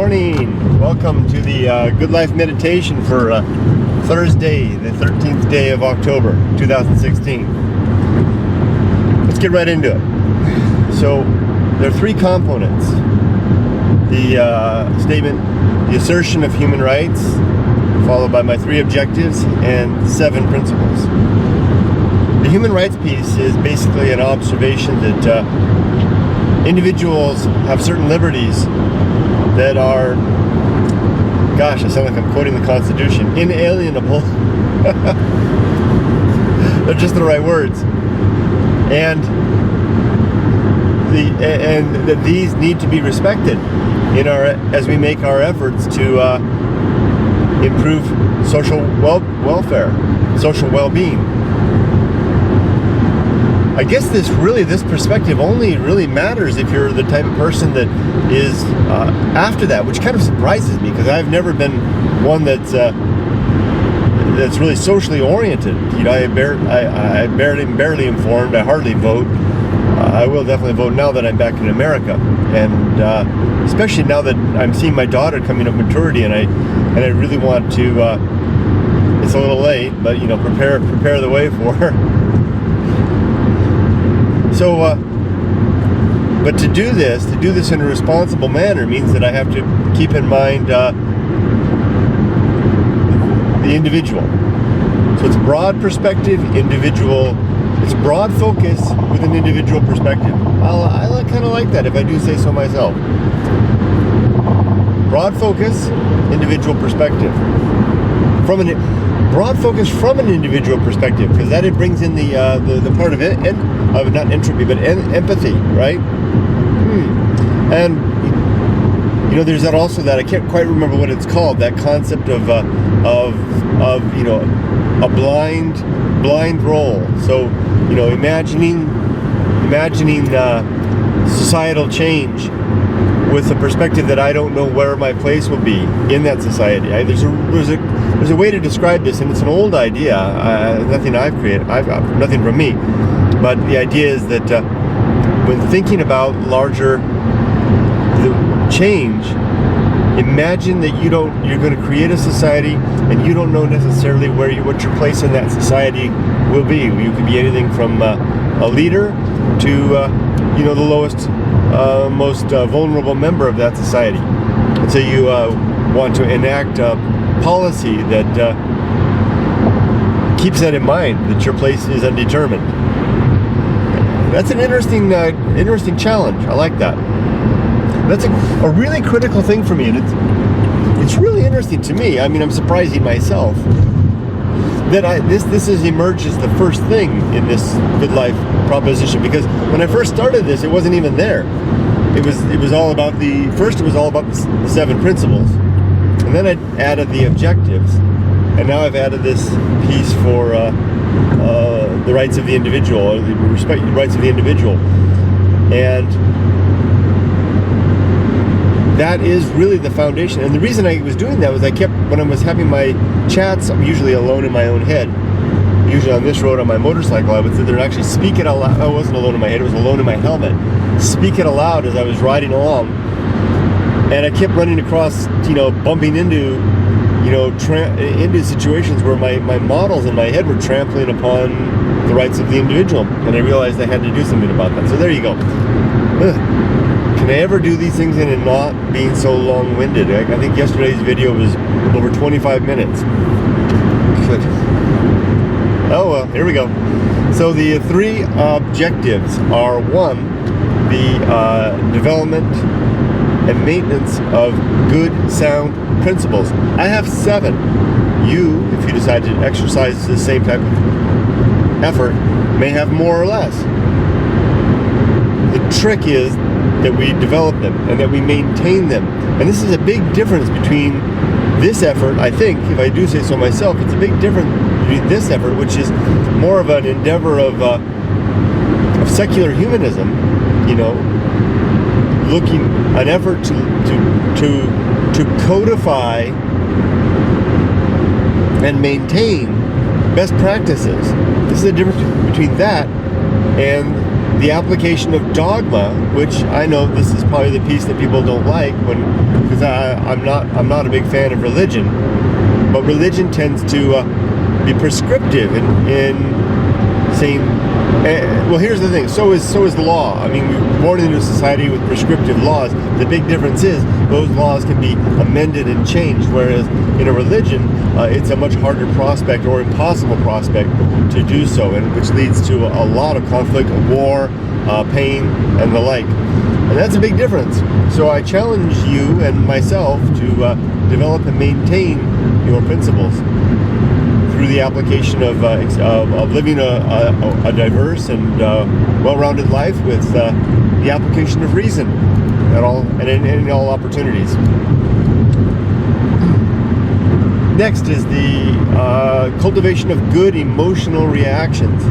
morning. Welcome to the Good Life Meditation for Thursday, the 13th day of October, 2016. Let's get right into it. So, there are three components. The statement, the assertion of human rights, followed by my three objectives and 7 principles. The human rights piece is basically an observation that individuals have certain liberties that are, gosh, I sound like I'm quoting the Constitution, inalienable. They're just the right words. And that these need to be respected as we make our efforts to improve social welfare, social well-being. I guess this perspective only really matters if you're the type of person that is after that, which kind of surprises me because I've never been one that's really socially oriented. You know, I'm barely informed. I hardly vote. I will definitely vote now that I'm back in America, and especially now that I'm seeing my daughter coming up maturity, and I really want to. It's a little late, but prepare the way for her. So, but to do this in a responsible manner means that I have to keep in mind the individual. So it's broad perspective, individual. It's broad focus with an individual perspective. I kind of like that, if I do say so myself. Broad focus, individual perspective. Broad focus from an individual perspective, because that it brings in the part of it, of not entropy, but empathy, right? And there's that I can't quite remember what it's called. That concept of a blind role. So imagining societal change with the perspective that I don't know where my place will be in that society. There's a way to describe this, and it's an old idea. Nothing I've created. Nothing from me. But the idea is that when thinking about larger change, imagine that you're going to create a society, and you don't know necessarily what your place in that society will be. You could be anything from a leader to the lowest, most vulnerable member of that society. And so you want to enact a policy that keeps that in mind, that your place is undetermined. That's an interesting challenge. I like that. That's a really critical thing for me, and it's really interesting to me. I mean, I'm surprising myself that this has emerged as the first thing in this good life proposition, because when I first started this, it wasn't even there. It was all about the 7 principles, and then I added the objectives, and now I've added this piece for the rights of the individual, or the rights of the individual, and that is really the foundation. And the reason I was doing that was when I was having my chats, I'm usually alone in my own head. Usually on this road on my motorcycle, I would sit there and actually speak it aloud. I wasn't alone in my head, it was alone in my helmet. Speak it aloud as I was riding along. And I kept running across, bumping into, into situations where my models in my head were trampling upon the rights of the individual. And I realized I had to do something about that. So there you go. Can I ever do these things and it not being so long-winded? I think yesterday's video was over 25 minutes. Good. Oh well, here we go. So the 3 objectives are: 1, the development and maintenance of good, sound principles. I have 7. You, if you decide to exercise the same type of effort, may have more or less. The trick is that we develop them and that we maintain them. And this is a big difference between this effort, I think, if I do say so myself, it's a big difference between this effort, which is more of an endeavor of secular humanism, an effort to codify and maintain best practices. This is the difference between that and the application of dogma, which I know this is probably the piece that people don't like, because I'm not a big fan of religion, but religion tends to be prescriptive in saying, well, here's the thing, so is the law. I mean, we're born into a society with prescriptive laws. The big difference is those laws can be amended and changed, whereas in a religion, it's a much harder prospect or impossible prospect to do so, and which leads to a lot of conflict, war, pain, and the like. And that's a big difference. So I challenge you and myself to develop and maintain your principles through the application of living a diverse and well-rounded life with the application of reason in all opportunities. Next is the cultivation of good emotional reactions.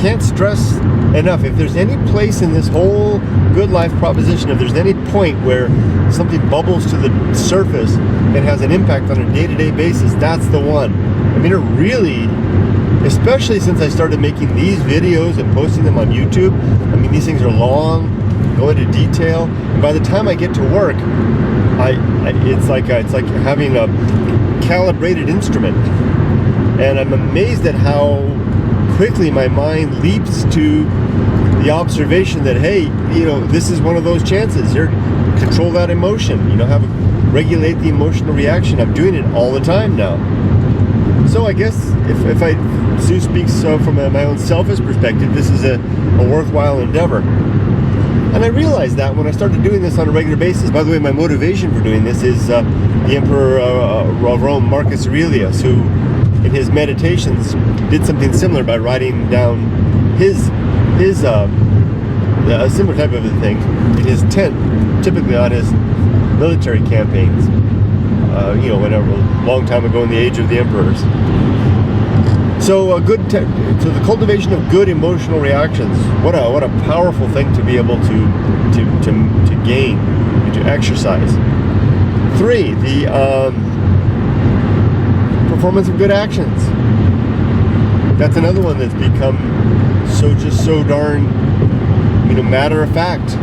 Can't stress enough, if there's any place in this whole good life proposition, if there's any point where something bubbles to the surface and has an impact on a day-to-day basis, that's the one. I mean, it really, especially since I started making these videos and posting them on YouTube, I mean, these things are long, go into detail, and by the time I get to work, it's like having a calibrated instrument, and I'm amazed at how quickly my mind leaps to the observation that, hey, this is one of those chances. Here, control that emotion, regulate the emotional reaction. I'm doing it all the time now. So I guess if I do speak from my own selfish perspective, this is a worthwhile endeavor. And I realized that when I started doing this on a regular basis. By the way, my motivation for doing this is the Emperor of Rome, Marcus Aurelius, who in his meditations did something similar by writing down his a similar type of a thing in his tent, typically on his military campaigns. Whenever, a long time ago in the age of the emperors. So so the cultivation of good emotional reactions. What a powerful thing to be able to gain and to exercise. 3, the performance of good actions. That's another one that's become so darn matter of fact.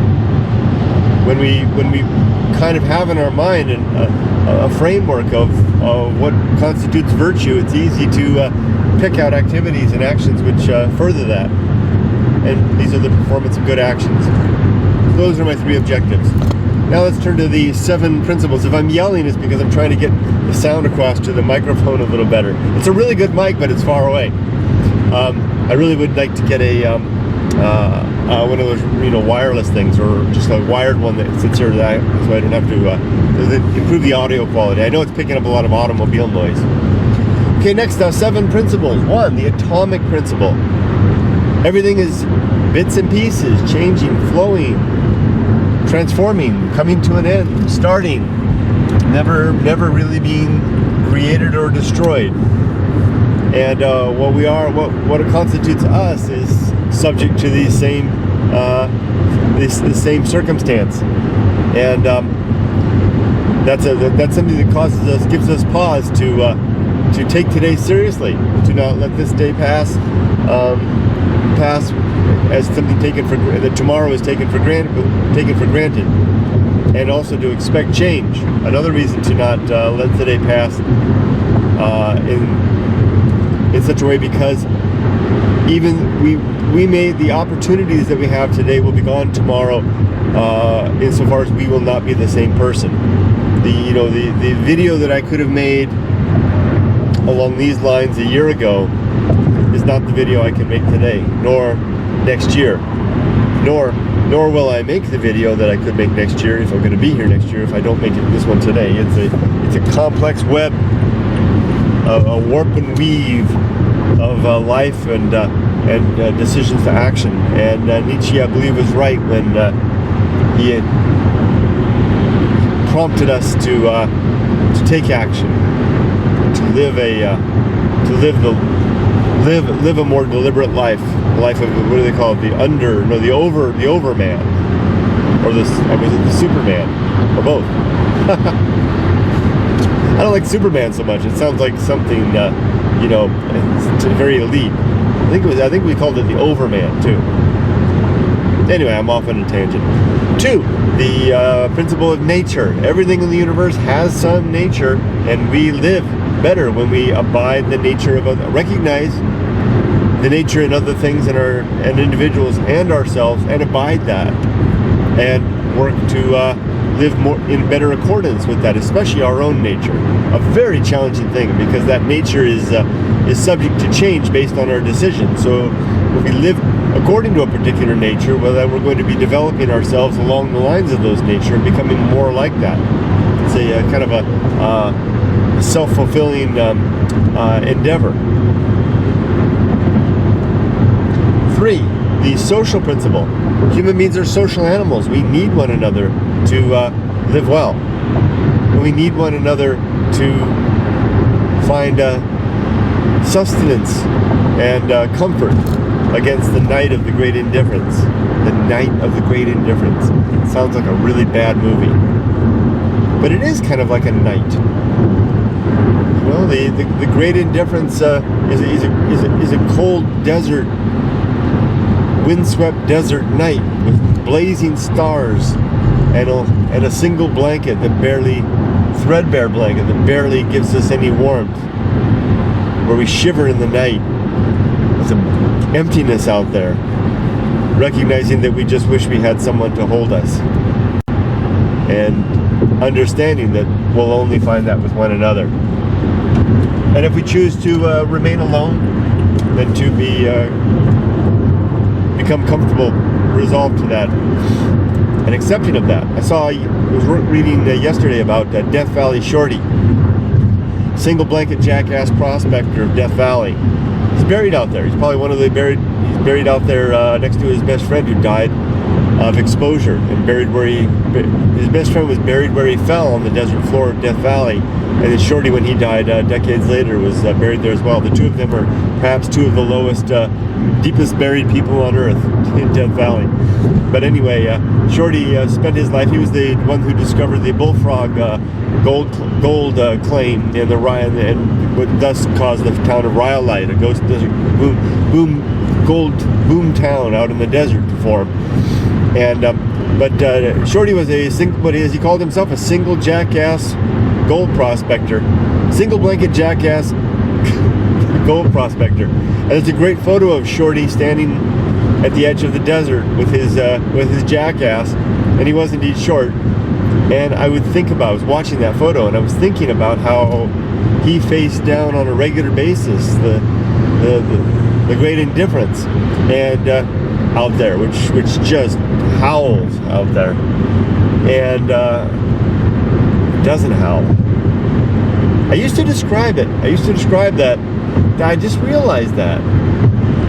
When we kind of have in our mind a framework of what constitutes virtue, it's easy to pick out activities and actions which further that. And these are the performance of good actions. Those are my 3 objectives. Now let's turn to the 7 principles. If I'm yelling, it's because I'm trying to get the sound across to the microphone a little better. It's a really good mic, but it's far away. I really would like to get one of those wireless things, or just a wired one that sits here, so I don't have to improve the audio quality. I know it's picking up a lot of automobile noise. Okay, next, 7 principles. 1, the atomic principle. Everything is bits and pieces, changing, flowing, transforming, coming to an end, starting, never really being created or destroyed. And what we are, what constitutes us, is subject to these same the same circumstance, and that's something that gives us pause to take today seriously, to not let this day pass as something that tomorrow is taken for granted, and also to expect change. Another reason to not let today pass in such a way, because even we made the opportunities that we have today will be gone tomorrow, insofar as we will not be the same person. The video that I could have made along these lines a year ago is not the video I can make today, nor next year, nor will I make the video that I could make next year if I'm going to be here next year if I don't make this one today. It's a complex web, a warp and weave of life and decisions to action. And Nietzsche, I believe, was right when he had prompted us to take action, to live a more deliberate life, a life of, what do they call it, the overman, or was it the Superman, or both? I don't like Superman so much. It sounds like something, it's very elite. I think we called it the Overman too. Anyway, I'm off on a tangent. 2, the principle of nature. Everything in the universe has some nature, and we live better when we abide the nature of others. Recognize the nature in other things and individuals and ourselves, and abide that, and work to live more in better accordance with that, especially our own nature. A very challenging thing, because that nature is subject to change based on our decisions. So if we live according to a particular nature, well, then we're going to be developing ourselves along the lines of those nature and becoming more like that. It's a kind of a self-fulfilling endeavor. 3, the social principle. Human beings are social animals. We need one another to live well. And we need one another to find sustenance and comfort against the night of the great indifference. The night of the great indifference. It sounds like a really bad movie, but it is kind of like a night. Well, the great indifference is a cold desert, windswept desert night with blazing stars and a single blanket threadbare blanket that barely gives us any warmth, where we shiver in the night. There's an emptiness out there, recognizing that we just wish we had someone to hold us, and understanding that we'll only find that with one another. And if we choose to remain alone, then to become comfortable, resolved to that, and accepting of that. I was reading yesterday about Death Valley Shorty, single blanket jackass prospector of Death Valley. He's buried out there. He's probably he's buried out there next to his best friend, who died of exposure, and his best friend was buried where he fell on the desert floor of Death Valley, and then Shorty, when he died decades later, was buried there as well. The two of them are perhaps two of the lowest, deepest buried people on earth in Death Valley. But anyway, Shorty spent his life. He was the one who discovered the bullfrog gold claim in the Ryan, and would thus caused the town of Rhyolite, a ghost desert boom town out in the desert, to form. And but Shorty was he called himself a single jackass gold prospector, single blanket jackass gold prospector. And there's a great photo of Shorty standing at the edge of the desert with his jackass, and he was indeed short. And I was watching that photo, and I was thinking about how he faced down on a regular basis the great indifference, and out there, which just howls out there, and doesn't howl. I used to describe that. I just realized that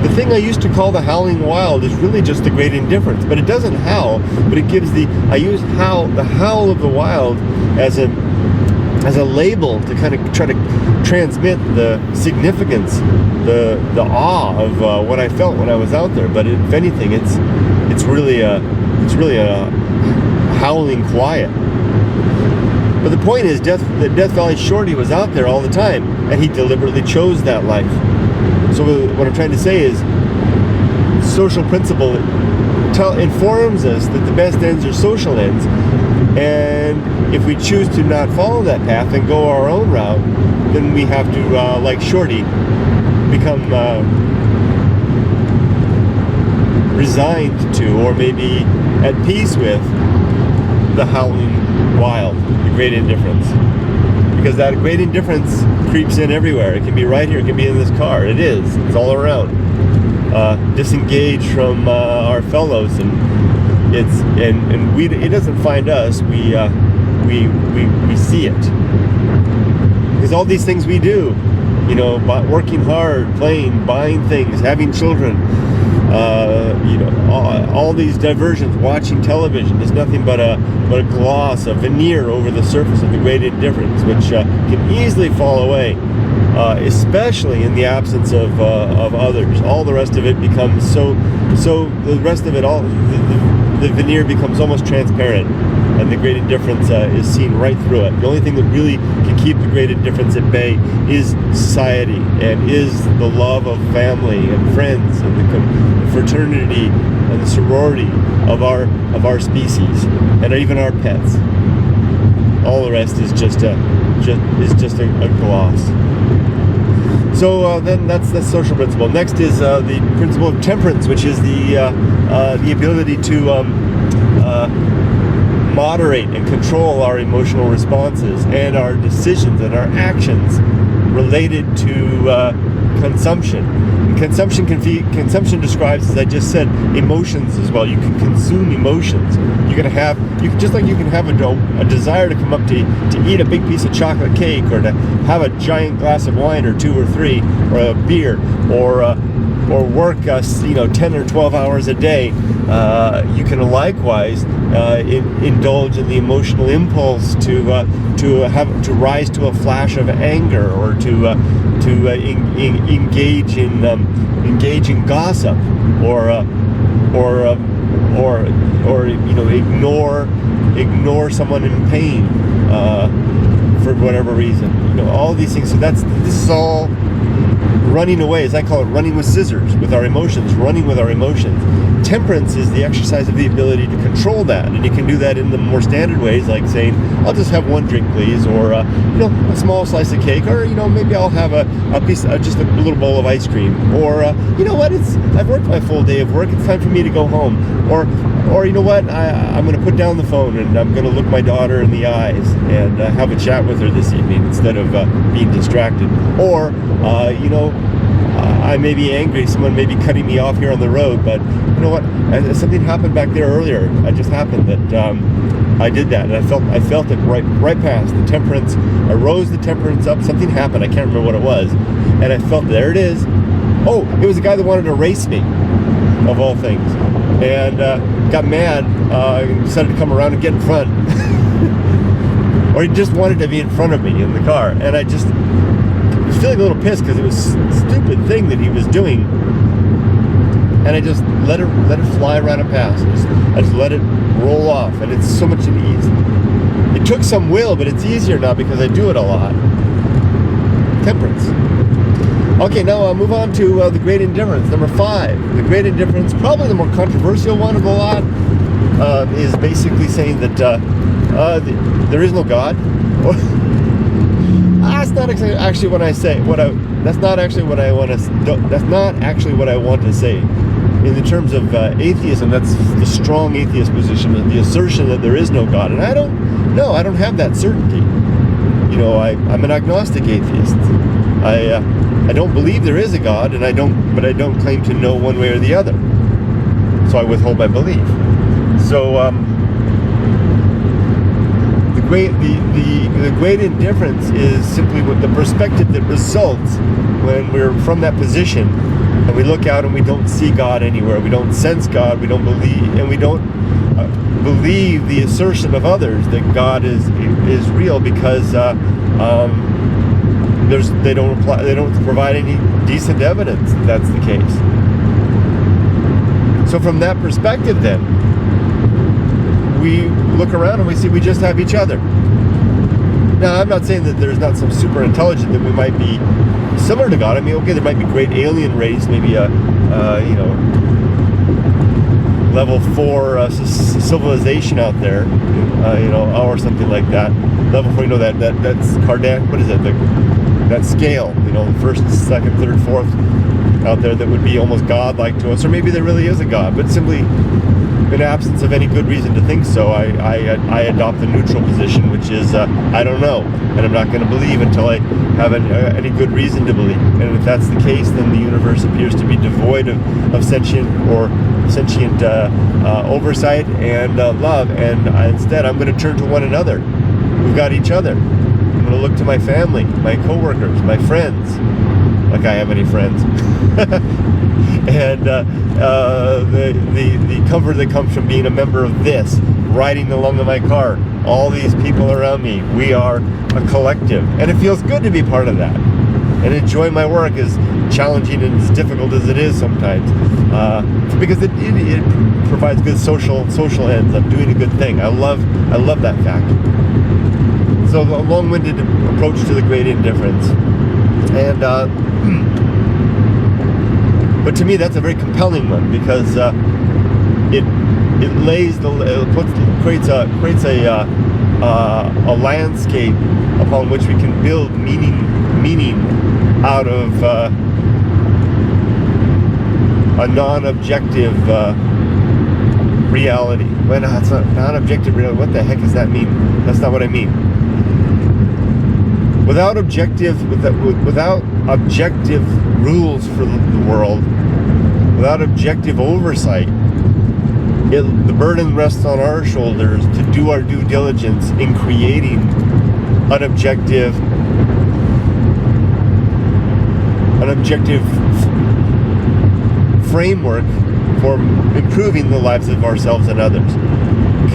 the thing I used to call the howling wild is really just the great indifference, but it doesn't howl, but it gives the howl of the wild as a label to kind of try to transmit the significance, the awe of what I felt when I was out there. But if anything, it's really a howling quiet. But the point is, Death Valley Shorty was out there all the time, and he deliberately chose that life. So what I'm trying to say is, social principle informs us that the best ends are social ends, and if we choose to not follow that path and go our own route, then we have to, like Shorty, become resigned to, or maybe at peace with, the howling wild, the great indifference. Because that great indifference creeps in everywhere. It can be right here, it can be in this car. It is. It's all around. Disengaged from our fellows, and it doesn't find us. We see it. Because all these things we do, working hard, playing, buying things, having children, all these diversions, watching television, is nothing but a gloss, a veneer over the surface of the great indifference, which can easily fall away, especially in the absence of others. All the rest of it becomes the rest of it all, the veneer becomes almost transparent, and the great indifference is seen right through it. The only thing that really can keep the great indifference at bay is society, and is the love of family and friends, and the fraternity and the sorority of our species, and even our pets. All the rest is just a gloss. So then that's the social principle. Next is the principle of temperance, which is the ability to moderate and control our emotional responses and our decisions and our actions related to consumption. And consumption describes, as I just said, emotions as well. You can consume emotions. You can have a desire to come up to eat a big piece of chocolate cake, or to have a giant glass of wine or 2 or 3, or a beer, or work 10 or 12 hours a day. You can likewise indulge in the emotional impulse to rise to a flash of anger, or to engage in gossip, or ignore someone in pain for whatever reason. All these things. So this is all running away, as I call it, running with scissors, with our emotions, running with our emotions. Temperance is the exercise of the ability to control that, and you can do that in the more standard ways, like saying, I'll just have one drink, please, or a small slice of cake, or maybe I'll have a piece, just a little bowl of ice cream, or I've worked my full day of work, it's time for me to go home, or I'm going to put down the phone and I'm going to look my daughter in the eyes and have a chat with her this evening instead of being distracted, or I may be angry, someone may be cutting me off here on the road, but you know what? Something happened back there earlier. It just happened that I did that, and I felt it right past the temperance. I rose the temperance up. Something happened. I can't remember what it was, and I felt, there it is. Oh, it was a guy that wanted to race me, of all things, and got mad. Decided to come around and get in front, or he just wanted to be in front of me in the car, and I just was feeling a little pissed because it was a stupid thing that he was doing, and I just let it fly right past. I just let it roll off, and it's so much ease. It took some will, but it's easier now because I do it a lot. Temperance. Okay, now I'll move on to the great indifference, number 5. The great indifference, probably the more controversial one of the lot, is basically saying that there is no God. That's not actually what I say. That's not actually what I want to. That's not actually what I want to say. In the terms of atheism, that's the strong atheist position, the assertion that there is no God, and I don't have that certainty. I'm an agnostic atheist. I don't believe there is a God, and I don't claim to know one way or the other. So I withhold my belief. So the great indifference is simply what the perspective that results when we're from that position, and we look out and we don't see God anywhere. We don't sense God. We don't believe, and we don't believe the assertion of others that God is real, because they don't provide any decent evidence that that's the case. So from that perspective, then, we look around and we see we just have each other. Now, I'm not saying that there's not some super intelligent that we might be similar to God. I mean, okay, there might be great alien race, maybe a level 4 civilization out there, or something like that. Level 4, that's Kardashian. What is it? That scale, the first, second, third, fourth out there that would be almost God-like to us, or maybe there really is a God, but simply in absence of any good reason to think so, I adopt the neutral position, which is I don't know, and I'm not going to believe until I have any good reason to believe. And if that's the case, then the universe appears to be devoid of sentient oversight and love, and instead I'm going to turn to one another. We've got each other. I'm going to look to my family, my coworkers, my friends, like I have any friends, and the comfort that comes from being a member of this, riding along in my car, all these people around me. We are a collective, and it feels good to be part of that, and enjoy my work, as challenging and as difficult as it is sometimes, because it provides good social ends. I'm doing a good thing. I love that fact. So a long-winded approach to the great indifference, and but to me that's a very compelling one, because creates a landscape upon which we can build meaning out of a non-objective reality. Well, no, it's not non-objective reality. What the heck does that mean? That's not what I mean. Without objective rules for the world, without objective oversight, the burden rests on our shoulders to do our due diligence in creating an objective framework for improving the lives of ourselves and others.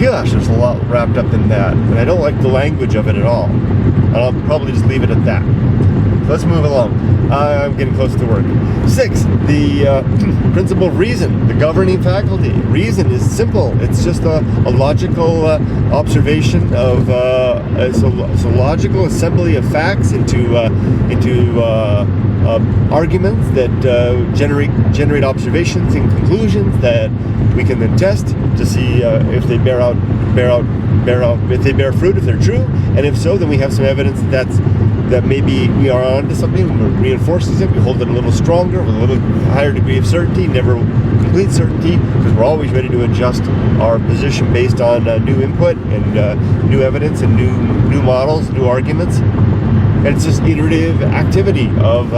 Gosh, there's a lot wrapped up in that, and I don't like the language of it at all. I'll probably just leave it at that. So let's move along. I'm getting close to work. 6, the principle of reason, the governing faculty. Reason is simple. It's just a logical observation of it's a logical assembly of facts into arguments that generate observations and conclusions that we can then test to see if they if they bear fruit, if they're true, and if so, then we have some evidence that maybe we are onto something. It reinforces it. We hold it a little stronger with a little higher degree of certainty, never complete certainty, because we're always ready to adjust our position based on new input and new evidence and new models, new arguments. And it's this iterative activity of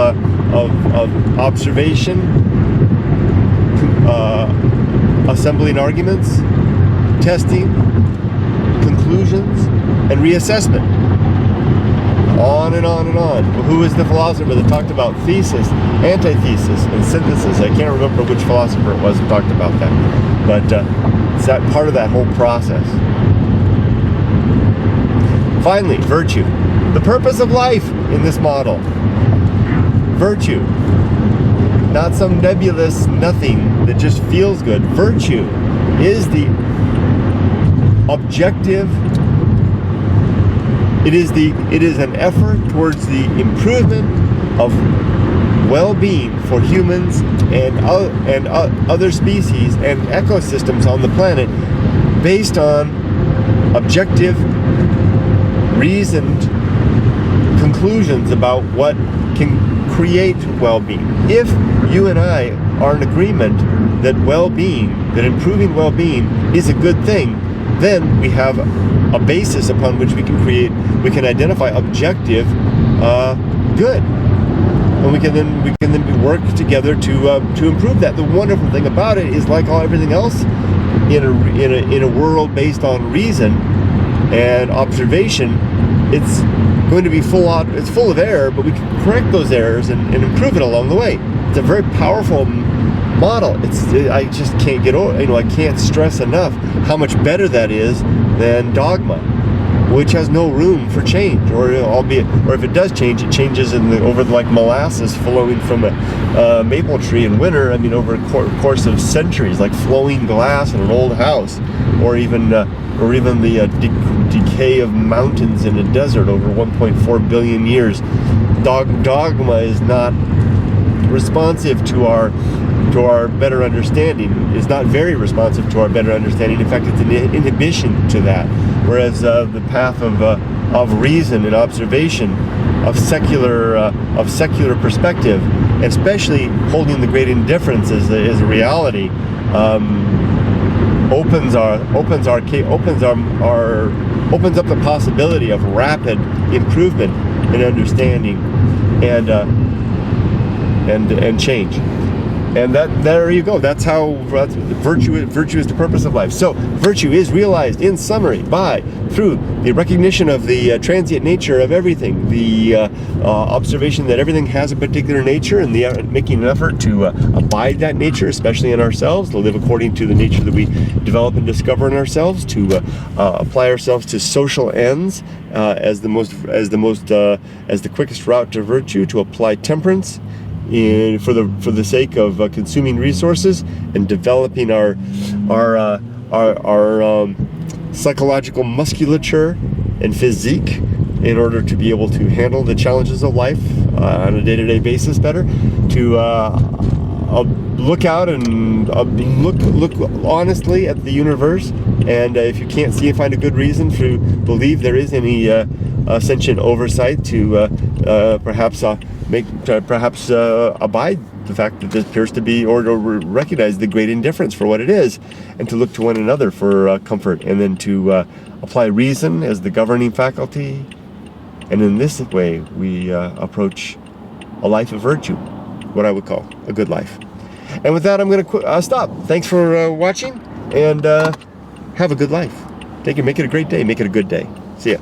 observation, assembling arguments, testing, conclusions, and reassessment. On and on and on. Well, who is the philosopher that talked about thesis, antithesis, and synthesis? I can't remember which philosopher it was that talked about that. But it's that part of that whole process. Finally, virtue. The purpose of life in this model. Virtue. Not some nebulous nothing that just feels good. Virtue is the objective. It is an effort towards the improvement of well-being for humans and other species and ecosystems on the planet based on objective, reasoned conclusions about what can create well-being. If you and I are in agreement that that improving well-being is a good thing, then we have a basis upon which we can identify objective good, and we can then work together to improve that. The wonderful thing about it is, like everything else in a world based on reason and observation, it's going to be full of error, but we can correct those errors and improve it along the way. It's a very powerful model. I just can't get over. I can't stress enough how much better that is than dogma, which has no room for change, or if it does change, it changes over like molasses flowing from a maple tree in winter. I mean, over a course of centuries, like flowing glass in an old house, or even the decay of mountains in a desert over 1.4 billion years. Dogma is not responsive to our better understanding. Is not very responsive to our better understanding. In fact, it's an inhibition to that. Whereas the path of reason and observation, of secular perspective, especially holding the great indifference as a reality, opens up the possibility of rapid improvement in understanding and change. And there you go. That's how virtue is the purpose of life. So virtue is realized, in summary, through the recognition of the transient nature of everything, the observation that everything has a particular nature, and making an effort to abide that nature, especially in ourselves, to live according to the nature that we develop and discover in ourselves, to apply ourselves to social ends as the quickest route to virtue, to apply temperance for the sake of consuming resources and developing our psychological musculature and physique in order to be able to handle the challenges of life on a day-to-day basis better, to look out and look honestly at the universe, and if you can't see and find a good reason to believe there is any sentient oversight, to perhaps abide the fact that this appears to be, or to recognize the great indifference for what it is, and to look to one another for comfort, and then to apply reason as the governing faculty. And in this way, we approach a life of virtue, what I would call a good life. And with that, I'm going to stop. Thanks for watching, and have a good life. Make it a great day. Make it a good day. See ya.